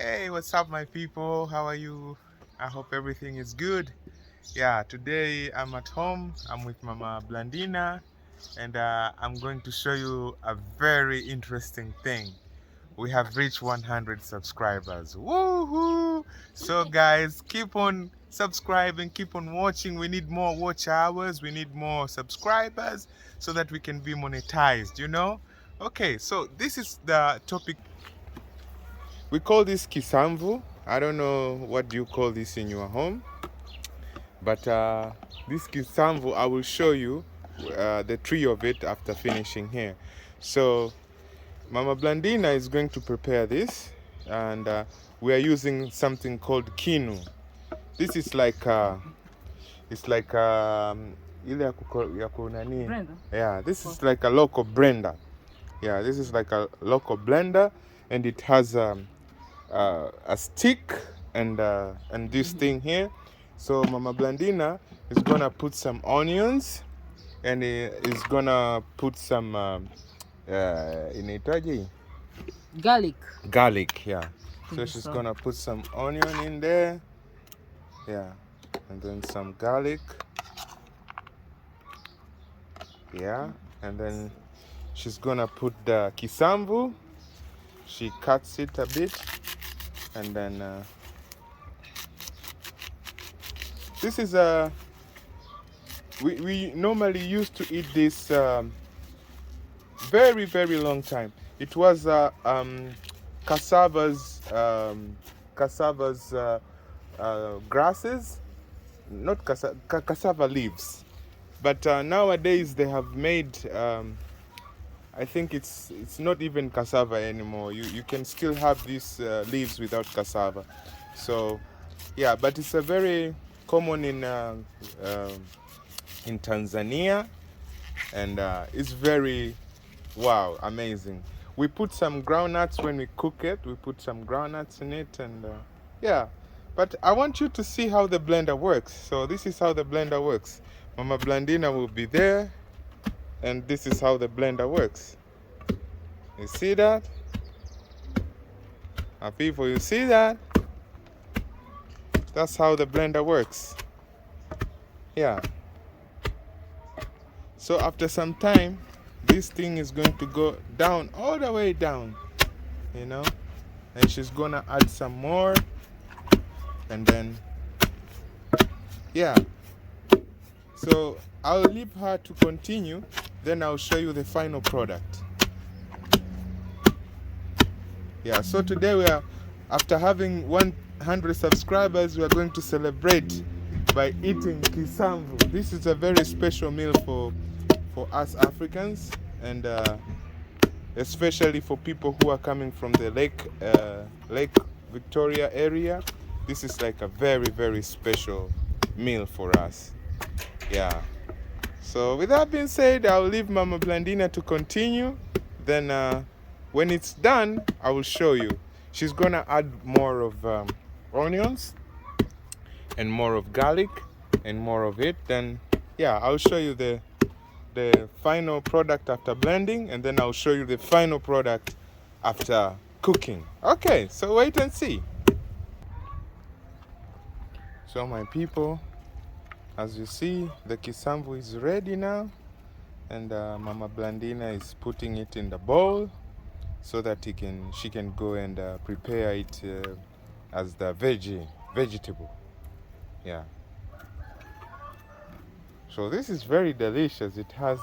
Hey, what's up, my people? How are you? I hope everything is good. Yeah, today I'm at home. I'm with Mama Blandina, and I'm going to show you a very interesting thing. We have reached 100 subscribers. Woohoo! So, guys, keep on subscribing, keep on watching. We need more watch hours, we need more subscribers so that we can be monetized. Okay, so this is the topic. We call this Kisamvu. I don't know what you call this in your home, but this Kisamvu, I will show you the tree of it after finishing here. So Mama Blandina is going to prepare this, and we are using something called kinu. This is like it's like ile ya kunani. Yeah, this is like a local blender. Yeah, this is like a local blender, and it has a stick and this thing here. So Mama Blandina is gonna put some onions, and is gonna put some inaitaje? Garlic, yeah. So she's gonna put some onion in there, yeah, and then some garlic, yeah, and then she's gonna put the kisamvu. She cuts it a bit, and then this is a we normally used to eat this very long time. It was cassava's grasses, not cassava leaves. But nowadays they have made I think it's not even cassava anymore. You can still have these leaves without cassava. So yeah, but it's a very common in Tanzania, and it's very wow, amazing. We put some groundnuts when we cook it. We put some groundnuts in it, and yeah. But I want you to see how the blender works. So this is how the blender works. Mama Blandina will be there, and this is how the blender works. You see that? People, you see that? That's how the blender works. Yeah. So after some time, this thing is going to go down, all the way down, and she's gonna add some more, and then yeah. So I'll leave her to continue, then I'll show you the final product. Yeah, so today after having 100 subscribers, we are going to celebrate by eating kisamvu. This is a very special meal for us Africans, and especially for people who are coming from the Lake Victoria area. This is like a very special meal for us. Yeah. So with that being said, I'll leave Mama Blandina to continue. Then when it's done, I will show you. She's gonna add more of onions and more of garlic and more of it. Then yeah, I'll show you the final product after blending, and then I'll show you the final product after cooking. Okay, so wait and see. So my people, as you see, the kisamvu is ready now, and Mama Blandina is putting it in the bowl so that she can go and prepare it as the vegetable. Yeah. So this is very delicious. It has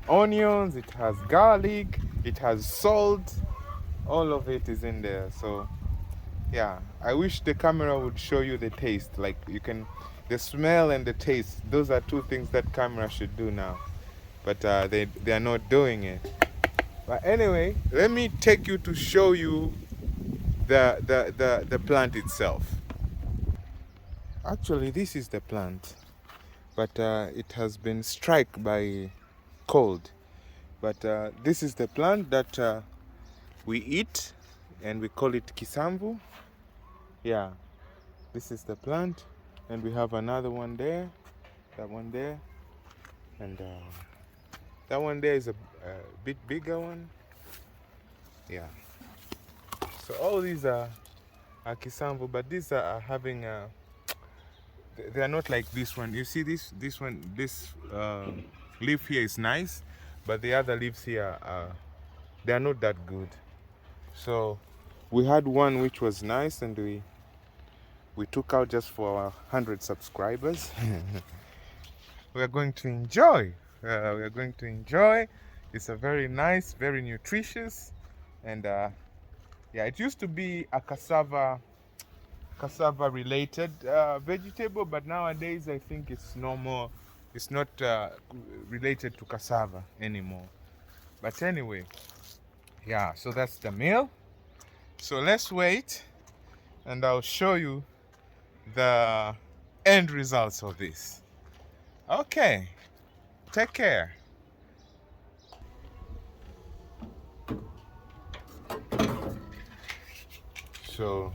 onions, it has garlic, it has salt. All of it is in there. So yeah, I wish the camera would show you the taste. Like the smell and the taste. Those are two things that camera should do now. But they are not doing it. But anyway, let me take you to show you the plant itself. Actually, this is the plant, but it has been struck by cold. But this is the plant that we eat, and we call it kisamvu. Yeah, this is the plant, and we have another one there, that one there, and that one there is a bit bigger one. Yeah. So all these are Kisamvu, but these are having they are not like this one. You see this one, this leaf here is nice, but the other leaves here they are not that good. So we had one which was nice, and we took out just for our 100 subscribers. We are going to enjoy. We are going to enjoy. It's a very nice, very nutritious, and yeah, it used to be a cassava related vegetable, but nowadays I think it's no more. It's not related to cassava anymore. But anyway, yeah. So that's the meal. So let's wait, and I'll show you the end results of this. Okay, take care. So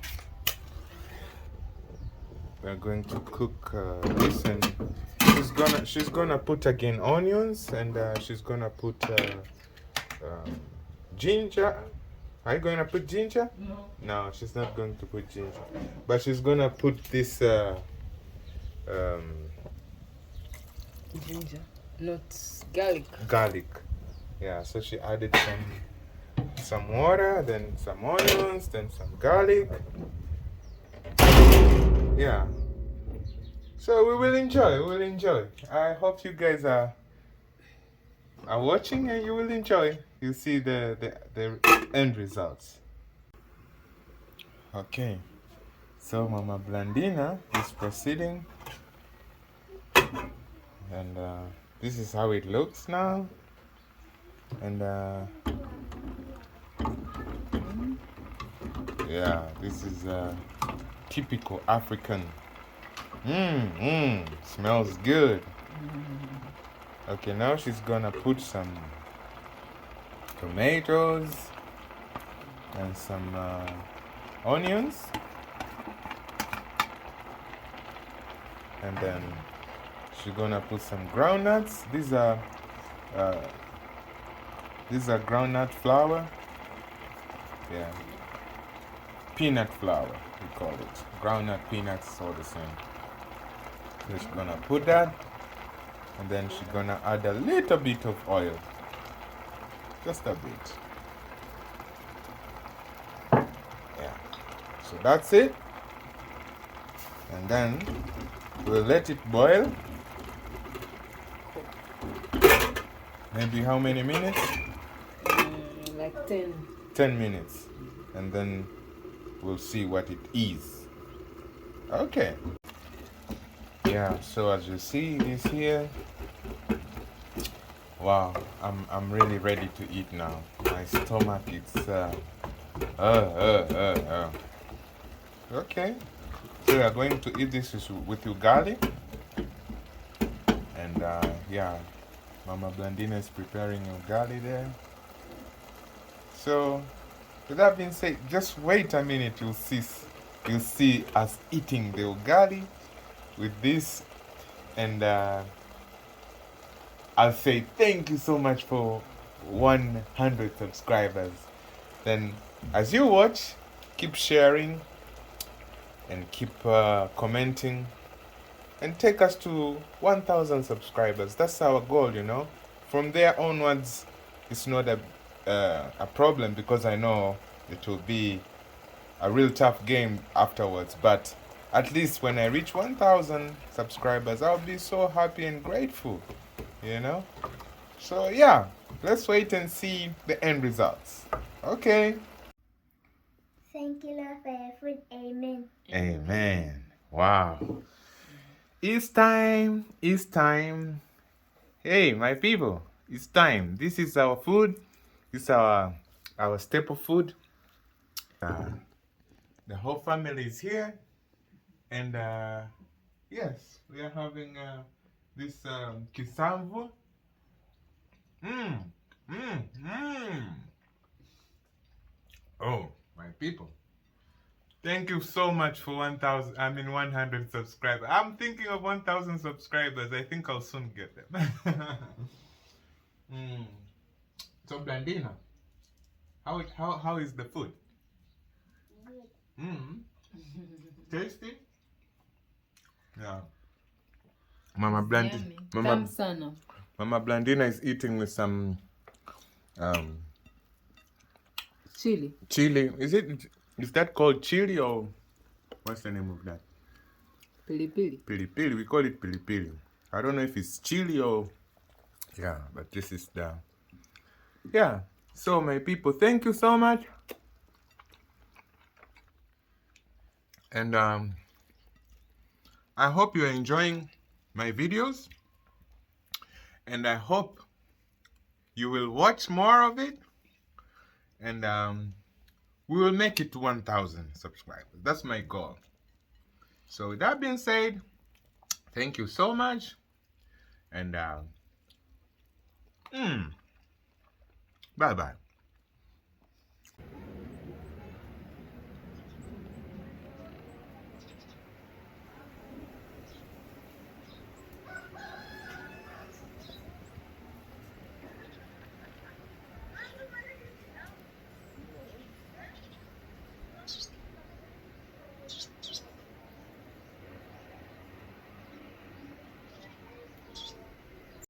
we're going to cook this, and she's gonna put again onions, and she's gonna put ginger. Are you going to put ginger? No. No, she's not going to put ginger, but she's gonna put this ginger, not garlic. Garlic. Yeah, so she added some water, then some onions, then some garlic. Yeah. So we will enjoy. I hope you guys are watching, and you will enjoy. You'll see the end results. Okay. So Mama Blandina is proceeding, and this is how it looks now. And yeah, this is typical African. Smells good. Okay, now she's gonna put some tomatoes and some onions, and then she's gonna put some groundnuts. These are groundnut flour. Yeah, peanut flour we call it. Groundnut, peanuts, all the same. So she's gonna put that, and then she's gonna add a little bit of oil, just a bit. Yeah, so that's it, and then we'll let it boil. Maybe how many minutes? Like 10. 10 minutes, and then we'll see what it is. Okay. Yeah, so as you see this here, wow, I'm really ready to eat now. My stomach, it's okay. So we are going to eat this with your garlic, and yeah, Mama Blandina is preparing your garlic there. So with that being said, just wait a minute. You'll see us eating the ugali with this, and I'll say thank you so much for 100 subscribers. Then as you watch, keep sharing and keep commenting, and take us to 1,000 subscribers. That's our goal, you know. From there onwards, it's not a problem, because I know it will be a real tough game afterwards. But at least when I reach 1,000 subscribers, I'll be so happy and grateful, you know. So yeah, let's wait and see the end results. Okay. Thank you, Lord, for your food. Amen. Amen. Wow. It's time. It's time. Hey, my people, it's time. This is our food. This is our staple food. The whole family is here, and yes, we are having this kisamvu. Oh, my people. Thank you so much for 100 subscribers. I'm thinking of 1,000 subscribers. I think I'll soon get them. So Blandina, how is the food? Tasty. Yeah. Mama Yummy. Tamu sana. Mama Blandina is eating with some Chili. chili. Is that called chili or what's the name of that? Pilipili. Pilipili. We call it pilipili. I don't know if it's chili or yeah, but this is the yeah. So my people, thank you so much. And I hope you're enjoying my videos. And I hope you will watch more of it. And we will make it to 1,000 subscribers. That's my goal. So with that being said, thank you so much. And bye-bye.